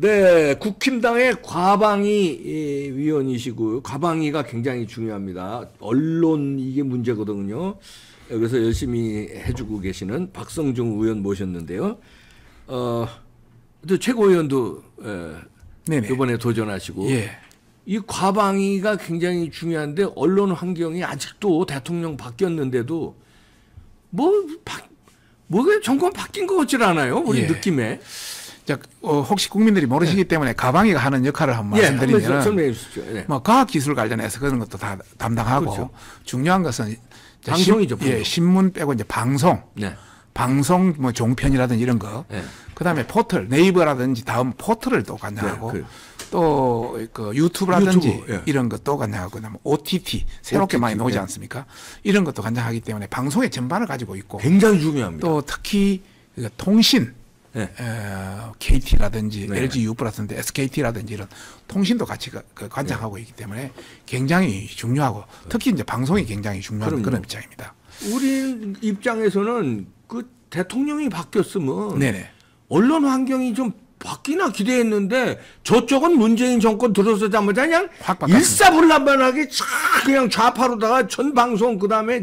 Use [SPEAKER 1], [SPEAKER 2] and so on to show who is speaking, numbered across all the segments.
[SPEAKER 1] 네, 국힘당의 과방위 위원이시고 과방위가 굉장히 중요합니다. 언론 이게 문제거든요. 그래서 열심히 해주고 계시는 박성중 의원 모셨는데요. 또 최고위원도 이번에 도전하시고
[SPEAKER 2] 예.
[SPEAKER 1] 이 과방위가 굉장히 중요한데 언론 환경이 아직도 대통령 바뀌었는데도 뭐가 정권 바뀐 것 같질 않아요. 우리
[SPEAKER 2] 예.
[SPEAKER 1] 느낌에.
[SPEAKER 2] 자, 혹시 국민들이 모르시기 때문에 과방위가 하는 역할을 한번 말씀드리면
[SPEAKER 1] 설명해 주십시오.
[SPEAKER 2] 뭐 과학기술 관련해서 그런 것도 다 담당하고
[SPEAKER 1] 그렇죠.
[SPEAKER 2] 중요한 것은
[SPEAKER 1] 방송이죠. 방송.
[SPEAKER 2] 예, 신문 빼고 이제 방송.
[SPEAKER 1] 네.
[SPEAKER 2] 방송 뭐 종편이라든지 이런 거.
[SPEAKER 1] 네.
[SPEAKER 2] 그다음에 포털 네이버라든지 다음 포털을 또 관장하고
[SPEAKER 1] 네,
[SPEAKER 2] 또 그 유튜브라든지
[SPEAKER 1] 유튜브, 예.
[SPEAKER 2] 이런 것도 관장하고 그다음에 OTT 새롭게 많이 나오지
[SPEAKER 1] 예.
[SPEAKER 2] 않습니까? 이런 것도 관장하기 때문에 방송의 전반을 가지고 있고
[SPEAKER 1] 굉장히 중요합니다.
[SPEAKER 2] 또 특히 그 통신
[SPEAKER 1] 네.
[SPEAKER 2] KT라든지
[SPEAKER 1] 네.
[SPEAKER 2] LG U+라든지 SKT라든지 이런 통신도 같이 관장하고 있기 때문에 굉장히 중요하고 특히 이제 방송이 굉장히 중요한
[SPEAKER 1] 그럼요.
[SPEAKER 2] 그런 입장입니다.
[SPEAKER 1] 우리 입장에서는 그 대통령이 바뀌었으면
[SPEAKER 2] 네네.
[SPEAKER 1] 언론 환경이 좀 바뀌나 기대했는데 저쪽은 문재인 정권 들어서자마자 그냥
[SPEAKER 2] 확 바뀌었습니다.
[SPEAKER 1] 일사불란하게 그냥 좌파로다가 전 방송 그다음에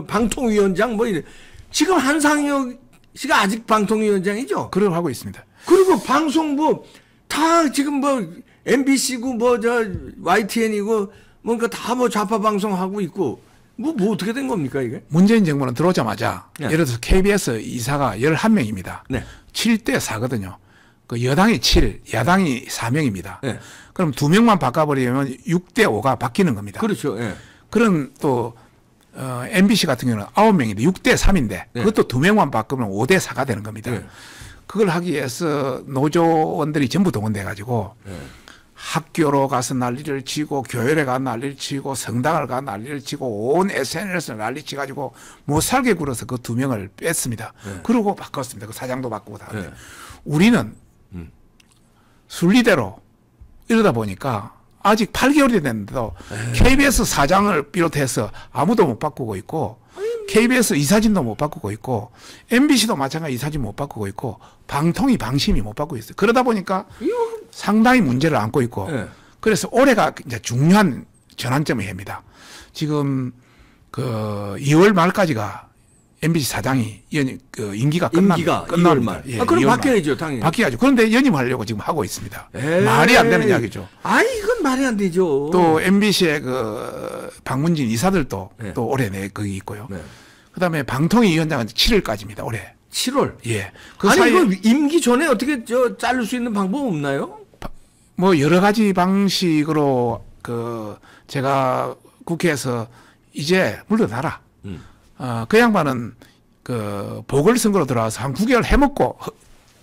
[SPEAKER 1] 방통위원장 뭐 이래. 지금 한상혁 씨가 아직 방통위원장이죠.
[SPEAKER 2] 그러고 하고 있습니다.
[SPEAKER 1] 그리고 방송 다 지금 MBC고 YTN이고 뭔가 다 좌파 방송하고 있고 뭐 어떻게 된 겁니까 이게?
[SPEAKER 2] 문재인 정부는 들어오자마자
[SPEAKER 1] 네.
[SPEAKER 2] 예를 들어서 KBS 이사가 11명입니다.
[SPEAKER 1] 네.
[SPEAKER 2] 7대 4거든요. 그 여당이 7, 야당이 4명입니다.
[SPEAKER 1] 네.
[SPEAKER 2] 그럼 2명만 바꿔버리면 6대 5가 바뀌는 겁니다.
[SPEAKER 1] 그렇죠. 예.
[SPEAKER 2] 그런 또 MBC 같은 경우는 9명인데 6대 3인데
[SPEAKER 1] 네.
[SPEAKER 2] 그것도 2명만 바꾸면 5대 4가 되는 겁니다.
[SPEAKER 1] 네.
[SPEAKER 2] 그걸 하기 위해서 노조원들이 전부 동원돼 가지고
[SPEAKER 1] 네.
[SPEAKER 2] 학교로 가서 난리를 치고 교회에 가서 난리를 치고 성당을 가서 난리를 치고 온 SNS를 난리 치가지고 못 살게 굴어서 그 2명을 뺐습니다.
[SPEAKER 1] 네.
[SPEAKER 2] 그러고 바꿨습니다. 그 사장도 바꾸고 다.
[SPEAKER 1] 네.
[SPEAKER 2] 우리는 순리대로 이러다 보니까 아직 8개월이 됐는데도 KBS 사장을 비롯해서 아무도 못 바꾸고 있고 KBS 이사진도 못 바꾸고 있고 MBC도 마찬가지 이사진 못 바꾸고 있고 방심이 못 바꾸고 있어요. 그러다 보니까 상당히 문제를 안고 있고
[SPEAKER 1] 네.
[SPEAKER 2] 그래서 올해가 이제 중요한 전환점이 됩니다. 지금 그 2월 말까지가 MBC 사장이 임기가 끝납니다.
[SPEAKER 1] 2월 말.
[SPEAKER 2] 예,
[SPEAKER 1] 그럼
[SPEAKER 2] 2월
[SPEAKER 1] 바뀌어야죠,
[SPEAKER 2] 말.
[SPEAKER 1] 당연히.
[SPEAKER 2] 바뀌어야죠. 그런데 연임하려고 지금 하고 있습니다. 말이 안 되는 이야기죠.
[SPEAKER 1] 이건 말이 안 되죠.
[SPEAKER 2] 또 MBC의 그 방문진 이사들도
[SPEAKER 1] 네.
[SPEAKER 2] 또 올해 거기 있고요.
[SPEAKER 1] 네.
[SPEAKER 2] 그다음에 방통위원장은 7월까지입니다. 올해.
[SPEAKER 1] 7월.
[SPEAKER 2] 예.
[SPEAKER 1] 이거 임기 전에 어떻게 자를 수 있는 방법 없나요?
[SPEAKER 2] 뭐 여러 가지 방식으로 제가 국회에서 이제 물러나라. 그 양반은 보궐선거로 들어와서 한 9개월 해먹고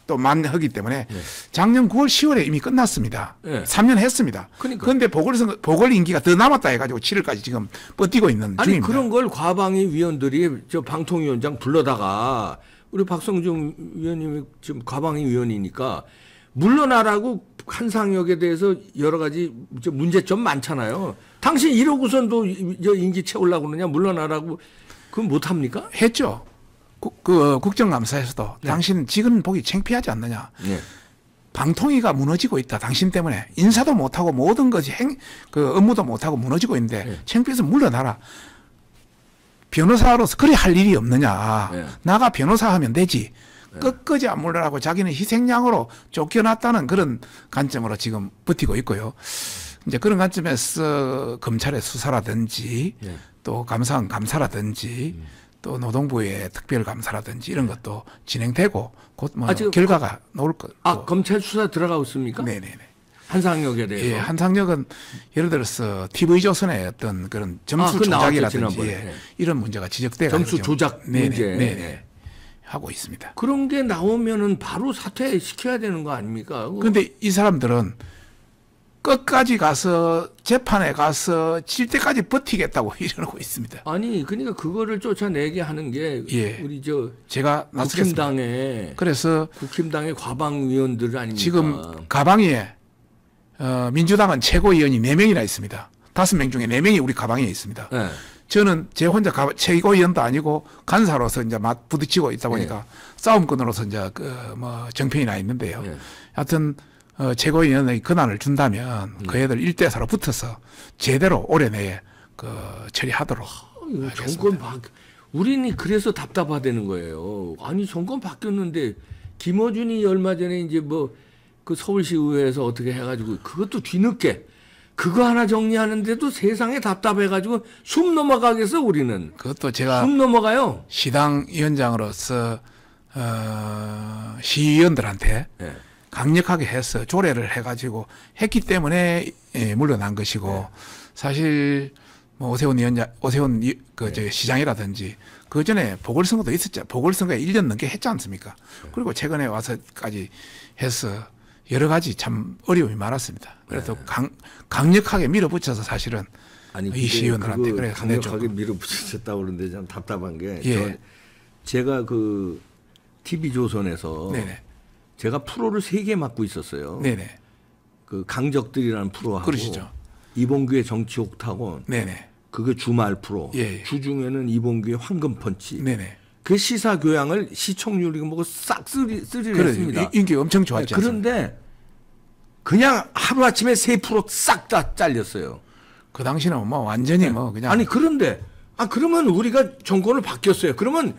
[SPEAKER 2] 또 만하기 때문에 작년 9월 10월에 이미 끝났습니다.
[SPEAKER 1] 네.
[SPEAKER 2] 3년 했습니다. 그런데 보궐 임기가 더 남았다 해가지고 7월까지 지금 버티고 있는 중입니다.
[SPEAKER 1] 그런 걸 과방위 위원들이 방통위원장 불러다가 우리 박성중 위원님이 지금 과방위 위원이니까 물러나라고 한상혁에 대해서 여러 가지 문제점 많잖아요. 당신 이러고선도 임기 채우려고 그러냐 물러나라고 그건 못합니까?
[SPEAKER 2] 했죠. 국정감사에서도 당신 지금 보기 창피하지 않느냐.
[SPEAKER 1] 네.
[SPEAKER 2] 방통위가 무너지고 있다. 당신 때문에 인사도 못하고 모든 것이 업무도 못하고 무너지고 있는데 창피해서 물러나라. 변호사로서 그리 할 일이 없느냐. 나가 변호사 하면 되지. 끝까지 안 물러나고 자기는 희생양으로 쫓겨났다는 그런 관점으로 지금 버티고 있고요. 이제 그런 관점에서 검찰의 수사라든지 또 감사원 감사라든지 또 노동부의 특별감사라든지 이런 것도 진행되고 곧 결과가 나올 것.
[SPEAKER 1] 검찰 수사 들어가고 있습니까?
[SPEAKER 2] 네네네.
[SPEAKER 1] 한상혁에 대해서.
[SPEAKER 2] 예, 한상혁은 예를 들어서 TV조선의 어떤 그런 점수 조작이라든지 이런 문제가 지적돼서
[SPEAKER 1] 점수 조작 문제.
[SPEAKER 2] 네네. 하고 있습니다.
[SPEAKER 1] 그런 게 나오면은 바로 사퇴시켜야 되는 거 아닙니까?
[SPEAKER 2] 그런데 이 사람들은 끝까지 가서 재판에 가서 질 때까지 버티겠다고 이러고 있습니다.
[SPEAKER 1] 그러니까 그거를 쫓아내게 하는 게 우리
[SPEAKER 2] 제가
[SPEAKER 1] 국힘당의
[SPEAKER 2] 그래서
[SPEAKER 1] 국힘당의 과방위원들 아닙니까?
[SPEAKER 2] 지금 가방위에 민주당은 최고위원이 4명이나 있습니다. 5명 중에 4명이 우리 가방위에 있습니다.
[SPEAKER 1] 네.
[SPEAKER 2] 저는 제 혼자 최고위원도 아니고 간사로서 이제 막 부딪히고 있다 보니까 싸움꾼으로서 이제 뭐 정평이 나 있는데요. 하여튼 최고위원의 권한을 준다면 그 애들 1대4로 붙어서 제대로 올해 내에 처리하도록
[SPEAKER 1] 정권 우리는 그래서 답답하다는 거예요. 아니 정권 바뀌었는데 김어준이 얼마 전에 이제 뭐 그 서울시의회에서 어떻게 해가지고 그것도 뒤늦게 그거 하나 정리하는데도 세상에 답답해가지고 숨 넘어가겠어 우리는.
[SPEAKER 2] 그것도 제가
[SPEAKER 1] 숨 넘어가요.
[SPEAKER 2] 시당 위원장으로서 시의원들한테 강력하게 해서 조례를 해가지고 했기 때문에 물러난 것이고 사실 뭐 오세훈 시장이라든지 그 전에 보궐선거도 있었죠. 보궐선거에 1년 넘게 했지 않습니까? 그리고 최근에 와서까지 해서 여러 가지 참 어려움이 많았습니다. 그래서 강력하게 밀어붙여서 사실은 이 시의원들한테 그래서
[SPEAKER 1] 강력하게 밀어붙였다고 그러는데 참 답답한 게 제가 그 TV조선에서 제가 프로를 3개 맡고 있었어요.
[SPEAKER 2] 네네.
[SPEAKER 1] 그 강적들이라는 프로하고
[SPEAKER 2] 그러시죠.
[SPEAKER 1] 이봉규의 정치 옥타곤.
[SPEAKER 2] 네네.
[SPEAKER 1] 그게 주말 프로. 주중에는 이봉규의 황금펀치.
[SPEAKER 2] 네네.
[SPEAKER 1] 그 시사 교양을 시청률이 뭐고 싹 쓰리를 했습니다.
[SPEAKER 2] 인기 엄청 좋았죠.
[SPEAKER 1] 그런데 그냥 하루 아침에 3% 싹 다 잘렸어요.
[SPEAKER 2] 그 당시는 뭐 완전히 뭐 그냥
[SPEAKER 1] 아니 그런데 그러면 우리가 정권을 바뀌었어요. 그러면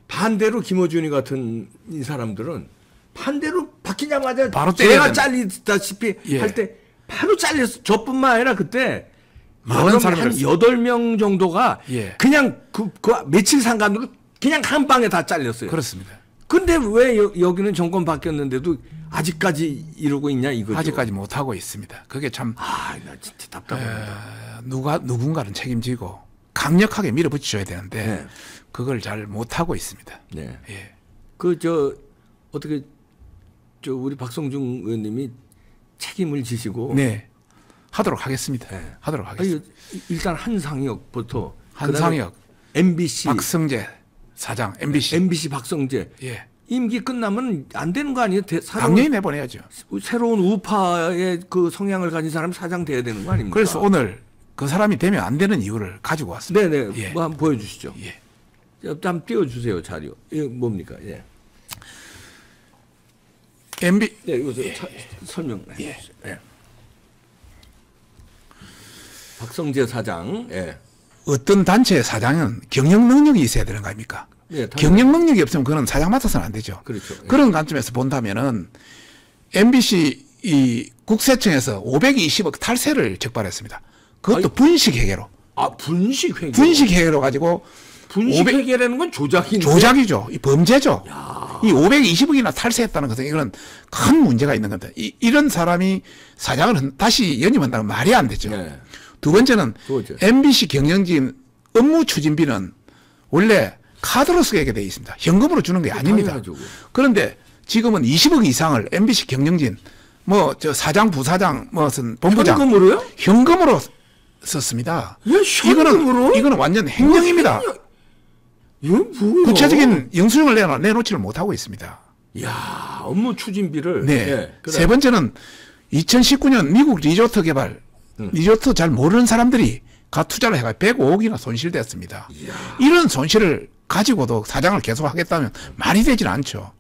[SPEAKER 1] 반대로 김어준이 같은 이 사람들은 반대로 바뀌자마자
[SPEAKER 2] 바로
[SPEAKER 1] 제가 잘리다시피 할 때 바로 잘렸어. 저뿐만 아니라 그때 많은 사람 한 8명 정도가 그냥 그 며칠 상관으로 그냥 한 방에 다 잘렸어요.
[SPEAKER 2] 그렇습니다.
[SPEAKER 1] 근데 왜 여기는 정권 바뀌었는데도 아직까지 이러고 있냐 이거죠.
[SPEAKER 2] 아직까지 못 하고 있습니다. 그게 참
[SPEAKER 1] 나 진짜 답답합니다.
[SPEAKER 2] 누군가는 책임지고 강력하게 밀어붙여야 되는데 그걸 잘 못 하고 있습니다.
[SPEAKER 1] 네. 어떻게 우리 박성중 의원님이 책임을 지시고
[SPEAKER 2] 하도록 하겠습니다. 하도록 하겠습니다.
[SPEAKER 1] 일단 한상혁부터
[SPEAKER 2] 한상혁,
[SPEAKER 1] MBC
[SPEAKER 2] 박성재 사장, MBC
[SPEAKER 1] 박성재 임기 끝나면 안 되는 거 아니에요?
[SPEAKER 2] 당연히 내보내야죠.
[SPEAKER 1] 새로운 우파의 그 성향을 가진 사람이 사장 돼야 되는 거 아닙니까?
[SPEAKER 2] 그래서 오늘 그 사람이 되면 안 되는 이유를 가지고 왔습니다.
[SPEAKER 1] 네네. 뭐 한번 보여주시죠. 한번 띄워주세요 자료. 이거 뭡니까? 이거 설명. 박성재 사장.
[SPEAKER 2] 어떤 단체의 사장은 경영 능력이 있어야 되는 거 아닙니까? 경영 능력이 없으면 그는 사장 맡아서는 안 되죠.
[SPEAKER 1] 그렇죠.
[SPEAKER 2] 그런 관점에서 본다면은 MBC 이 국세청에서 520억 탈세를 적발했습니다. 그것도 분식회계로.
[SPEAKER 1] 분식회계.
[SPEAKER 2] 분식회계로 가지고
[SPEAKER 1] 분식회계라는 건 조작인데.
[SPEAKER 2] 조작이죠. 이 범죄죠. 이 520억이나 탈세했다는 것은 이건 큰 문제가 있는 건데 이런 사람이 사장을 다시 연임한다는 말이 안 되죠. 두 번째는 MBC 경영진 업무 추진비는 원래 카드로 쓰게 되어 있습니다. 현금으로 주는 게 아닙니다.
[SPEAKER 1] 당연하죠.
[SPEAKER 2] 그런데 지금은 20억 이상을 MBC 경영진 사장, 부사장, 무슨 본부장 현금으로 썼습니다. 이거는 완전 횡령입니다. 구체적인 영수증을 내놓지를 못하고 있습니다.
[SPEAKER 1] 이야, 업무 추진비를.
[SPEAKER 2] 세 번째는 2019년 미국 리조트 개발, 리조트 잘 모르는 사람들이 투자를 해가지고 105억이나 손실됐습니다. 이런 손실을 가지고도 사장을 계속 하겠다면 말이 되질 않죠.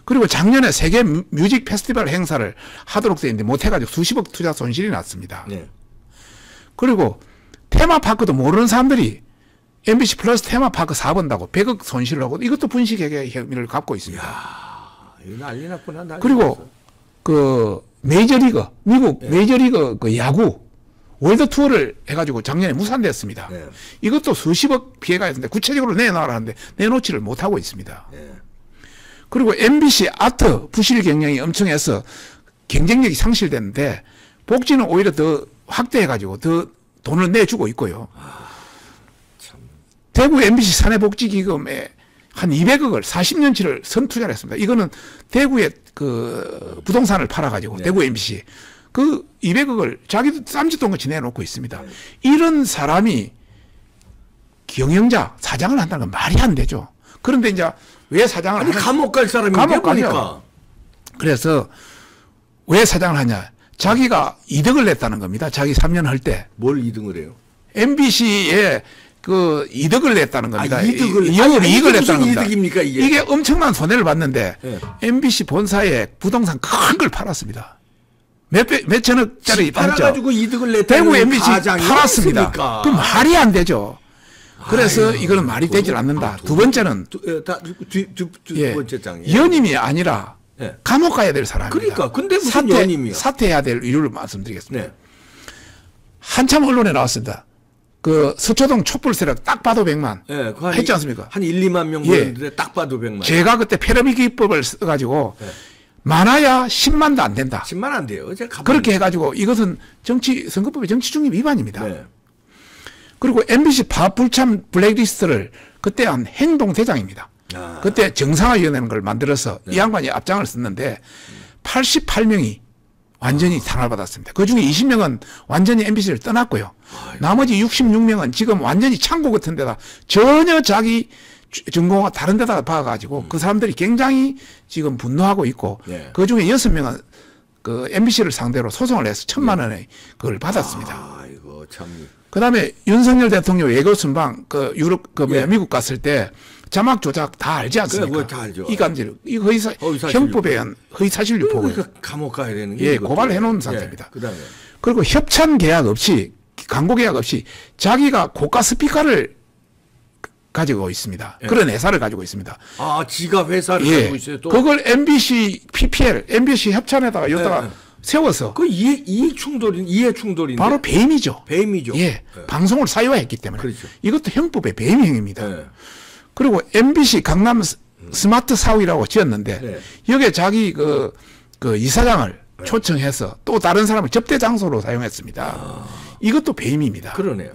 [SPEAKER 2] 그리고 작년에 세계 뮤직 페스티벌 행사를 하도록 되어 있는데 못해가지고 수십억 투자 손실이 났습니다. 그리고 테마파크도 모르는 사람들이 MBC 플러스 테마파크 4번다고 100억 손실을 하고 이것도 분식회계 혐의를 갖고 있습니다.
[SPEAKER 1] 이거 난리 났구나.
[SPEAKER 2] 그리고 메이저리그, 미국 메이저리그 야구 월드 투어를 해가지고 작년에 무산됐습니다. 이것도 수십억 피해가 있는데 구체적으로 내놔라는데 내놓지를 못하고 있습니다. 그리고 MBC 아트 부실 경영이 엄청 해서 경쟁력이 상실됐는데 복지는 오히려 더 확대해가지고 더 돈을 내주고 있고요. 대구 MBC 사내복지기금에 한 200억을 40년치를 선투자를 했습니다. 이거는 대구의 부동산을 팔아가지고 대구 MBC 그 200억을 자기도 쌈짓돈같이 내놓고 있습니다. 이런 사람이 경영자, 사장을 한다는 건 말이 안 되죠. 그런데 이제 왜 사장을 하냐?
[SPEAKER 1] 감옥 갈 사람이
[SPEAKER 2] 감옥 가니까. 그래서 왜 사장을 하냐? 자기가 이득을 냈다는 겁니다. 자기 3년 할 때.
[SPEAKER 1] 뭘 이득을 해요?
[SPEAKER 2] MBC에 그 이득을 냈다는 겁니다.
[SPEAKER 1] 이득을
[SPEAKER 2] 영업이익을 냈다는 겁니다.
[SPEAKER 1] 이득입니까 이게?
[SPEAKER 2] 이게 엄청난 손해를 봤는데
[SPEAKER 1] 네.
[SPEAKER 2] MBC 본사에 부동산 큰 걸 팔았습니다. 몇 천억짜리 팔았죠.
[SPEAKER 1] 팔아가지고 이득을 냈다는
[SPEAKER 2] 대구 MBC 팔았습니다.
[SPEAKER 1] 있습니까?
[SPEAKER 2] 그럼 말이 안 되죠. 그래서 이거는 말이 되질 않는다. 두 번째는
[SPEAKER 1] 두 번째 장이에요.
[SPEAKER 2] 연임이 아니라
[SPEAKER 1] 네.
[SPEAKER 2] 감옥 가야 될 사람입니다.
[SPEAKER 1] 그러니까 근데 무슨 연임이요?
[SPEAKER 2] 사퇴해야 될 이유를 말씀드리겠습니다.
[SPEAKER 1] 네.
[SPEAKER 2] 한참 언론에 나왔습니다. 그 서초동 촛불 세력 딱 봐도 100만
[SPEAKER 1] 네,
[SPEAKER 2] 했지 않습니까?
[SPEAKER 1] 한 1, 2만 명 모였는데 딱 봐도 100만.
[SPEAKER 2] 제가 그때 패러비 기법을 써가지고 많아야 10만도 안 된다.
[SPEAKER 1] 10만 안 돼요. 제가
[SPEAKER 2] 그렇게 해가지고 이것은 선거법의 정치 중립 위반입니다.
[SPEAKER 1] 네.
[SPEAKER 2] 그리고 MBC 파불참 블랙리스트를 그때 한 행동대장입니다. 그때 정상화위원회라는 걸 만들어서 이 양반이 앞장을 썼는데 88명이 완전히 탄압을 받았습니다. 그중에 20명은 완전히 MBC를 떠났고요. 나머지 66명은 지금 완전히 창고 같은 데다 전혀 자기 전공과 다른 데다가 박아가지고 그 사람들이 굉장히 지금 분노하고 있고 그중에 6명은 그 MBC를 상대로 소송을 해서 1,000만 원의 그걸 받았습니다.
[SPEAKER 1] 아이고 참.
[SPEAKER 2] 그다음에 윤석열 대통령 외교 순방 그 유럽 미국 갔을 때 자막 조작 다 알지 않습니까?
[SPEAKER 1] 다 알죠.
[SPEAKER 2] 이간질, 이 형법에 의한 허위사실 유포고요.
[SPEAKER 1] 그러니까 감옥 가야 되는 게.
[SPEAKER 2] 예, 고발해 놓은 상태입니다.
[SPEAKER 1] 그다음에
[SPEAKER 2] 그리고 협찬 계약 없이 광고 계약 없이 자기가 고가 스피커를 가지고 있습니다. 그런 회사를 가지고 있습니다.
[SPEAKER 1] 아, 지가 회사를 가지고 있어요. 또
[SPEAKER 2] 그걸 MBC PPL, MBC 협찬에다가 여기다가 세워서
[SPEAKER 1] 그 이해 충돌인데
[SPEAKER 2] 바로 배임이죠.
[SPEAKER 1] 배임이죠.
[SPEAKER 2] 예, 방송을 사유화했기 때문에
[SPEAKER 1] 그렇죠.
[SPEAKER 2] 이것도 형법의 배임 행위입니다. 그리고 MBC 강남 스마트 사옥이라고 지었는데 여기에 자기 그 이사장을 초청해서 또 다른 사람을 접대 장소로 사용했습니다. 이것도 배임입니다.
[SPEAKER 1] 그러네요.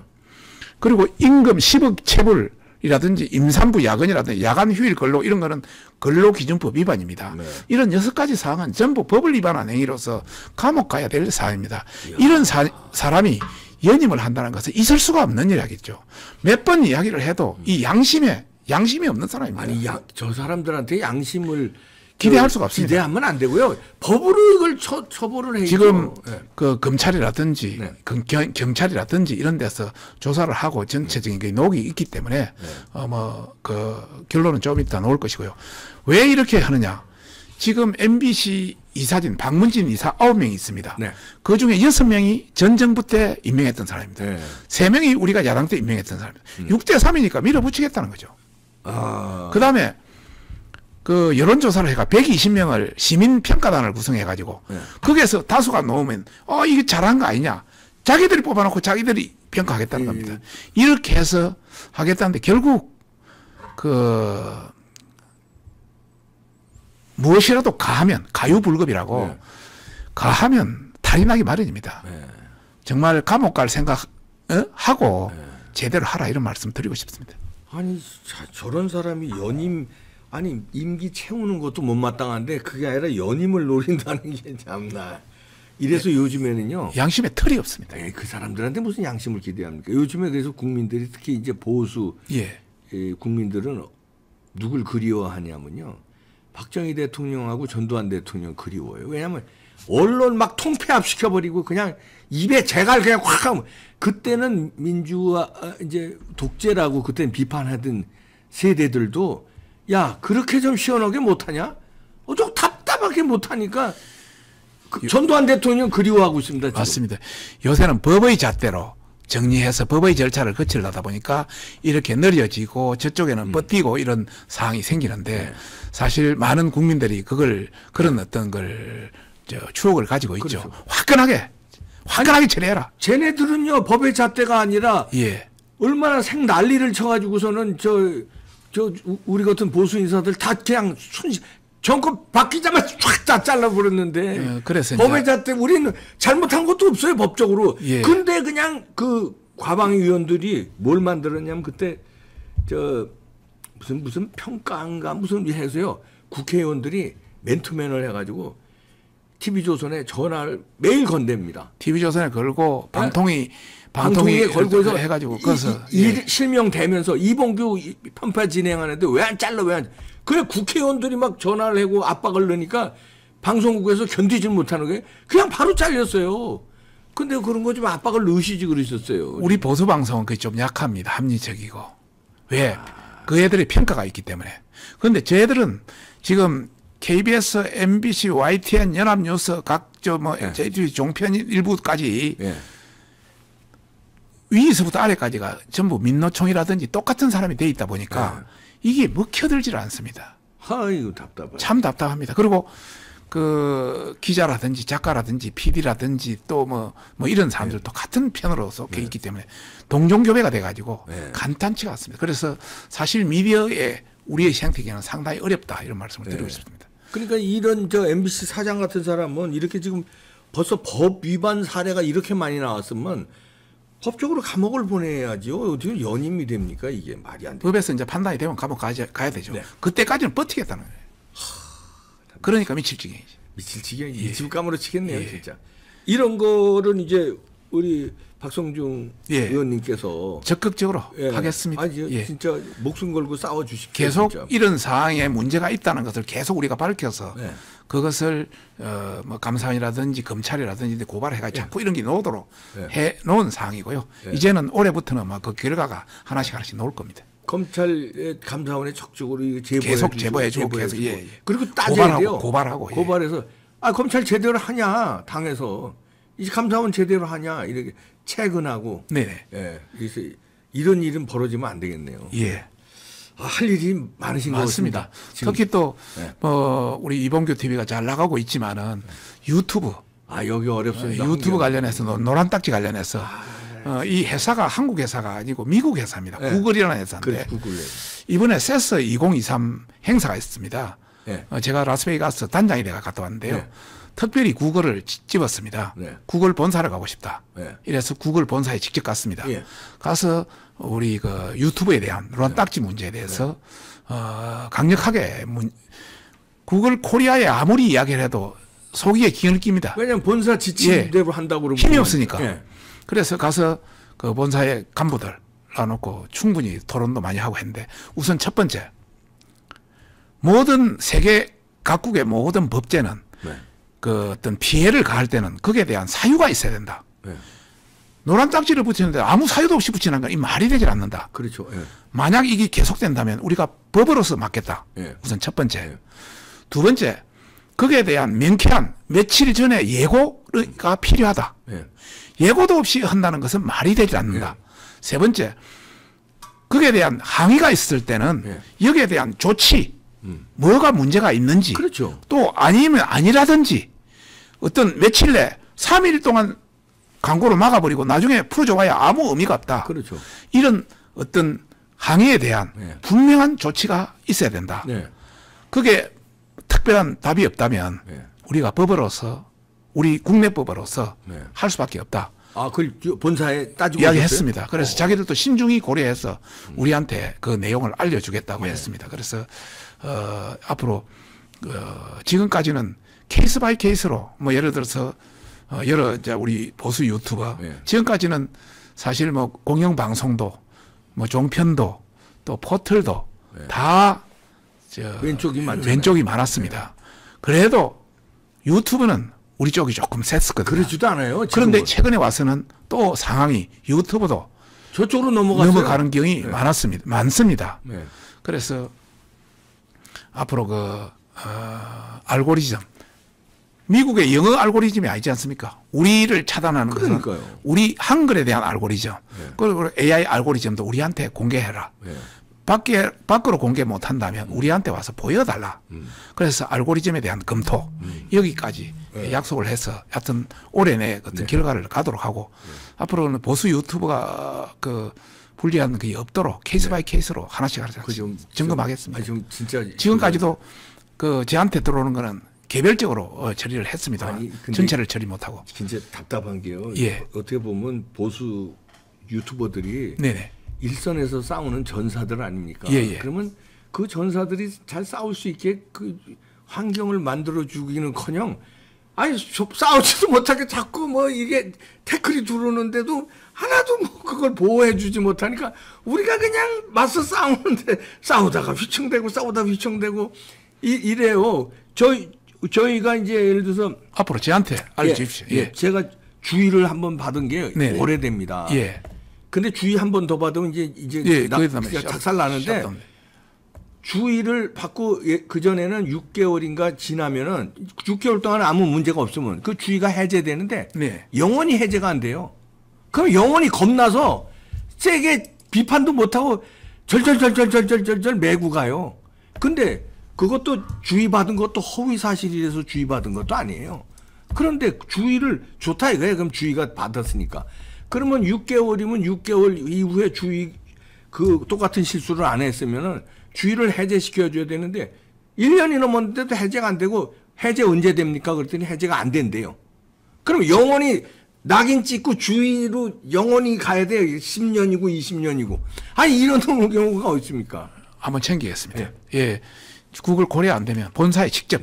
[SPEAKER 2] 그리고 임금 10억 체불이라든지 임산부 야근이라든지 야간 휴일 근로 이런 거는 근로기준법 위반입니다. 이런 6가지 사항은 전부 법을 위반한 행위로서 감옥 가야 될 사항입니다. 이런 사람이 연임을 한다는 것은 있을 수가 없는 일이겠죠. 몇 번 이야기를 해도 이 양심이 없는 사람입니다.
[SPEAKER 1] 아니 저 사람들한테 양심을
[SPEAKER 2] 기대할 수가 없습니다.
[SPEAKER 1] 기대하면 안 되고요. 법으로 이걸 처벌을 해야죠.
[SPEAKER 2] 지금 그 검찰이라든지 경찰이라든지 이런 데서 조사를 하고 전체적인 그 녹이 있기 때문에 그 결론은 좀 이따 나올 것이고요. 왜 이렇게 하느냐? 지금 MBC 이사진 박문진 이사 9명이 있습니다. 그 중에 6명이 전 정부 때 임명했던 사람입니다. 3명이 우리가 야당 때 임명했던 사람입니다. 6대 3이니까 밀어붙이겠다는 거죠. 그 다음에 그 여론조사를 해가 120명을 시민평가단을 구성해가지고 거기에서 다수가 놓으면 이게 잘한 거 아니냐. 자기들이 뽑아놓고 자기들이 평가하겠다는 겁니다. 이렇게 해서 하겠다는데 결국 무엇이라도 가하면 가유불급이라고 가하면 탈이 나기 마련입니다. 정말 감옥 갈 생각하고 제대로 하라 이런 말씀 드리고 싶습니다.
[SPEAKER 1] 아니 저런 사람이 임기 채우는 것도 못마땅한데 그게 아니라 연임을 노린다는 게 참나. 이래서 요즘에는요.
[SPEAKER 2] 양심의 틀이 없습니다.
[SPEAKER 1] 그 사람들한테 무슨 양심을 기대합니까? 요즘에 그래서 국민들이 특히 이제 보수 국민들은 누굴 그리워하냐면요. 박정희 대통령하고 전두환 대통령 그리워요. 왜냐하면 언론 막 통폐합 시켜버리고 그냥 입에 재갈 그냥 확 하면 그때는 민주화 이제 독재라고 그때는 비판하던 세대들도 야 그렇게 좀 시원하게 못하냐? 좀 답답하게 못하니까 전두환 대통령 그리워하고 있습니다. 지금.
[SPEAKER 2] 맞습니다. 요새는 법의 잣대로 정리해서 법의 절차를 거치려다 보니까 이렇게 느려지고 저쪽에는 버티고 이런 상황이 생기는데 사실 많은 국민들이 그런 어떤 걸 추억을 가지고 있죠. 그렇죠. 화끈하게 처리해라.
[SPEAKER 1] 쟤네들은요 법의 잣대가 아니라 얼마나 생 난리를 쳐가지고서는 우리 같은 보수 인사들 다 그냥 정권 바뀌자마자 쫙 다 잘라버렸는데
[SPEAKER 2] 그래서
[SPEAKER 1] 법의 잣대 우리는 잘못한 것도 없어요 법적으로. 근데 그냥 그 과방위 위원들이 뭘 만들었냐면 그때 무슨 평가인가 무슨 해서요 국회의원들이 맨투맨을 해가지고 TV조선에 전화를 매일 건댑니다.
[SPEAKER 2] TV조선에 걸고 방통위에
[SPEAKER 1] 걸고
[SPEAKER 2] 해가지고 그래서
[SPEAKER 1] 실명되면서 이봉규 편파 진행하는데 왜 안 잘라 왜 안 그래 국회의원들이 막 전화를 하고 압박을 넣으니까 방송국에서 견디질 못하는 게 그냥 바로 잘렸어요. 근데 그런 거 좀 압박을 넣으시지 그러셨어요.
[SPEAKER 2] 우리 보수 방송은 그게 좀 약합니다. 합리적이고. 왜? 그 애들의 평가가 있기 때문에. 그런데 저희들은 지금 KBS, MBC, YTN, 연합뉴스 JTBC 종편 일부까지 위에서부터 아래까지가 전부 민노총이라든지 똑같은 사람이 돼 있다 보니까 이게 먹혀들질 않습니다.
[SPEAKER 1] 아이고 답답해.
[SPEAKER 2] 참 답답합니다. 그리고 그 기자라든지 작가라든지 PD라든지 또 뭐 이런 사람들도 같은 편으로 속해 있기 때문에 동종교배가 돼가지고 간단치가 않습니다. 그래서 사실 미디어에 우리의 생태계는 상당히 어렵다 이런 말씀을 드리고 싶습니다.
[SPEAKER 1] 그러니까 이런 저 MBC 사장 같은 사람은 이렇게 지금 벌써 법 위반 사례가 이렇게 많이 나왔으면 법적으로 감옥을 보내야죠. 어떻게 연임이 됩니까? 이게 말이 안 돼.
[SPEAKER 2] 법에서 이제 판단이 되면 감옥 가야 되죠. 그때까지는 버티겠다는 거예요. 그러니까 미칠 지경이지.
[SPEAKER 1] 미칠 지경이 집감으로 치겠네요, 진짜. 이런 거는 이제 우리 박성중 의원님께서
[SPEAKER 2] 적극적으로 하겠습니다.
[SPEAKER 1] 아니, 진짜 목숨 걸고 싸워 주십시오.
[SPEAKER 2] 계속
[SPEAKER 1] 진짜.
[SPEAKER 2] 이런 상황에 문제가 있다는 것을 계속 우리가 밝혀서 그것을 뭐 감사원이라든지 검찰이라든지 고발해가지고 자꾸 이런 게 나오도록 해 놓은 상황이고요. 이제는 올해부터는 막 그 결과가 하나씩 나올 겁니다.
[SPEAKER 1] 검찰 감사원에 적극적으로
[SPEAKER 2] 계속 제보해주고 계속
[SPEAKER 1] 그리고 따져야 돼요.
[SPEAKER 2] 고발하고
[SPEAKER 1] 고발해서 검찰 제대로 하냐 당에서 이제 감사원 제대로 하냐 이렇게 체근하고 그래서 이런 일은 벌어지면 안 되겠네요. 할 일이 많으신 것 같습니다.
[SPEAKER 2] 특히 또 우리 이봉규 TV가 잘 나가고 있지만은 유튜브
[SPEAKER 1] 여기 어렵습니다.
[SPEAKER 2] 유튜브 관련해서 노란 딱지 관련해서 이 회사가 한국 회사가 아니고 미국 회사입니다. 구글이라는 회사인데 이번에 세스 2023 행사가 있습니다. 제가 라스베이거스 단장이 돼가 갔다 왔는데요. 특별히 구글을 집었습니다. 구글 본사를 가고 싶다. 이래서 구글 본사에 직접 갔습니다. 가서 우리 그 유튜브에 대한 노란 딱지 문제에 대해서 강력하게 구글 코리아에 아무리 이야기를 해도 속이에 기운을 낍니다.
[SPEAKER 1] 왜냐하면 본사 지침대로 한다고 그러면
[SPEAKER 2] 힘이 없으니까. 그래서 가서 그 본사의 간부들 놔놓고 충분히 토론도 많이 하고 했는데 우선 첫 번째 모든 세계 각국의 모든 법제는 그 어떤 피해를 가할 때는 거기에 대한 사유가 있어야 된다. 노란 딱지를 붙이는데 아무 사유도 없이 붙이는 건 이 말이 되질 않는다.
[SPEAKER 1] 그렇죠.
[SPEAKER 2] 만약 이게 계속된다면 우리가 법으로서 막겠다. 우선 첫 번째. 두 번째, 거기에 대한 명쾌한 며칠 전에 예고가 필요하다. 예고도 없이 한다는 것은 말이 되지 않는다. 세 번째, 거기에 대한 항의가 있을 때는 여기에 대한 조치, 뭐가 문제가 있는지, 또 아니면 아니라든지 어떤 며칠 내 3일 동안 광고를 막아버리고 나중에 풀어줘봐야 아무 의미가 없다. 이런 어떤 항의에 대한 분명한 조치가 있어야 된다. 그게 특별한 답이 없다면 우리가 법으로서 우리 국내법으로서 할 수밖에 없다.
[SPEAKER 1] 그걸 본사에 따지고
[SPEAKER 2] 이야기했습니다. 그래서 자기들도 신중히 고려해서 우리한테 그 내용을 알려주겠다고 했습니다. 그래서 앞으로 지금까지는 케이스 바이 케이스로 뭐 예를 들어서 여러 우리 보수 유튜버 지금까지는 사실 뭐 공영방송도 뭐 종편도 또 포털도 다 왼쪽이 많았습니다. 그래도 유튜브는 우리 쪽이 조금 셌었거든요.
[SPEAKER 1] 그러지도 않아요.
[SPEAKER 2] 그런데 최근에 와서는 또 상황이 유튜브도
[SPEAKER 1] 저쪽으로 넘어가는
[SPEAKER 2] 경우가 많습니다. 그래서 앞으로 알고리즘 미국의 영어 알고리즘이 아니지 않습니까? 우리를 차단하는 것은 우리 한글에 대한 알고리즘 그리고 AI 알고리즘도 우리한테 공개해라. 밖으로 공개 못한다면 우리한테 와서 보여달라. 그래서 알고리즘에 대한 검토 여기까지 약속을 해서 하여튼 올해 내에 어떤 결과를 가도록 하고 앞으로는 보수 유튜브가 불리한 게 없도록 케이스 바이 케이스로 하나씩 점검하겠습니다. 지금까지도 저한테 들어오는 거는 개별적으로 처리를 했습니다. 전체를 처리 못하고.
[SPEAKER 1] 진짜 답답한 게요. 어떻게 보면 보수 유튜버들이 일선에서 싸우는 전사들 아닙니까? 그러면 그 전사들이 잘 싸울 수 있게 그 환경을 만들어 주기는커녕 싸우지도 못하게 자꾸 뭐 이게 태클이 들어오는데도 하나도 뭐 그걸 보호해 주지 못하니까 우리가 그냥 맞서 싸우는데 싸우다가 휘청대고 이래요. 저희가 이제 예를 들어서
[SPEAKER 2] 앞으로 저한테 알려주십시오.
[SPEAKER 1] 제가 주의를 한 번 받은 게
[SPEAKER 2] 네.
[SPEAKER 1] 오래됩니다.
[SPEAKER 2] 예.
[SPEAKER 1] 근데 주의 한 번 더 받으면 이제
[SPEAKER 2] 예, 거기서
[SPEAKER 1] 작살 나는데 주의를 받고 그 전에는 6개월인가 지나면은 6개월 동안 아무 문제가 없으면 그 주의가 해제되는데
[SPEAKER 2] 네.
[SPEAKER 1] 영원히 해제가 안 돼요. 그럼 영원히 겁나서 세게 비판도 못하고 절절절절절절절 메고 가요. 근데 그것도 주의받은 것도 허위 사실이라서 주의받은 것도 아니에요. 그런데 주의를 좋다 이거예요. 그럼 주의가 받았으니까. 그러면 6개월이면 6개월 이후에 주의 그 똑같은 실수를 안 했으면은 주의를 해제시켜 줘야 되는데 1년이 넘었는데도 해제가 안 되고 해제 언제 됩니까? 그랬더니 해제가 안 된대요. 그럼 영원히 낙인 찍고 주의로 영원히 가야 돼요. 10년이고 20년이고. 아니 이런 경우가 어디 있습니까?
[SPEAKER 2] 한번 챙기겠습니다. 예. 구글 고려 안 되면 본사에 직접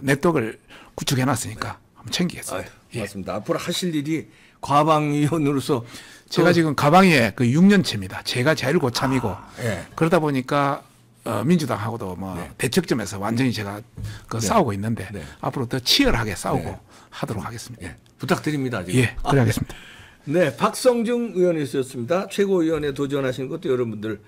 [SPEAKER 2] 네트워크를 구축해 놨으니까 한번 챙기겠습니다.
[SPEAKER 1] 맞습니다. 앞으로 하실 일이 과방위원으로서
[SPEAKER 2] 제가 지금 가방위에 그 6년째입니다. 제가 제일 고참이고
[SPEAKER 1] 예.
[SPEAKER 2] 그러다 보니까 민주당하고도 뭐 대척점에서 완전히 제가 싸우고 있는데 앞으로 더 치열하게 싸우고 하도록 하겠습니다.
[SPEAKER 1] 부탁드립니다. 지금.
[SPEAKER 2] 예, 그래 하겠습니다.
[SPEAKER 1] 네, 박성중 의원이셨습니다. 최고위원에 도전하시는 것도 여러분들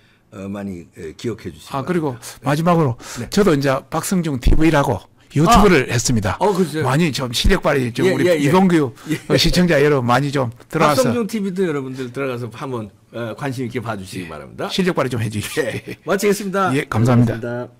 [SPEAKER 1] 많이 기억해 주시기 바랍니다.
[SPEAKER 2] 그리고 마지막으로 저도 이제 박성중 TV라고 유튜브를 했습니다.
[SPEAKER 1] 그렇죠.
[SPEAKER 2] 많이 좀 실력 발휘 좀 우리 이동규 시청자 여러분 많이 좀 들어와서
[SPEAKER 1] 박성중 TV도 여러분들 들어가서 한번 관심 있게 봐주시기 바랍니다.
[SPEAKER 2] 실력 발휘 좀 해주십시오.
[SPEAKER 1] 마치겠습니다.
[SPEAKER 2] 예, 감사합니다.
[SPEAKER 1] 감사합니다.